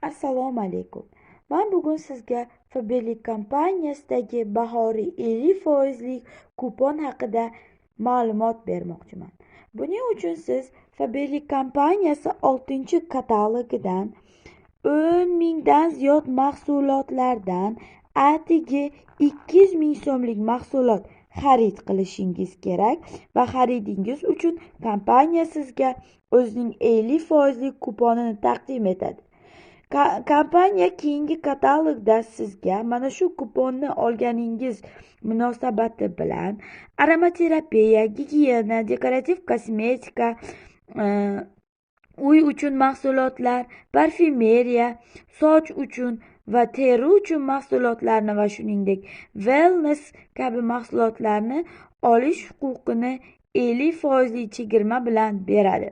Assalomu alaykum. Men bugun sizga Faberlic kompaniyasidagi bahoriy 50% kupon haqida ma'lumot bermoqchiman. Buning uchun siz Faberlic kompaniyasi 6-katalogidan 10 mingdan ziyod mahsulotlardan atigi 200 ming so'mlik mahsulot xarid qilishingiz kerak va xaridingiz uchun kompaniya sizga o'zining 50% kuponini taqdim etadi. Kompaniya keyingi katalogda sizga mana shu kuponni olganingiz munosabati bilan aromaterapiya, gigiyena, dekorativ kosmetika, uy uchun mahsulotlar, parfyumeriya, soch uchun va teri uchun mahsulotlarni va shuningdek wellness kabi mahsulotlarni olish huquqini 50% chegirma bilan beradi.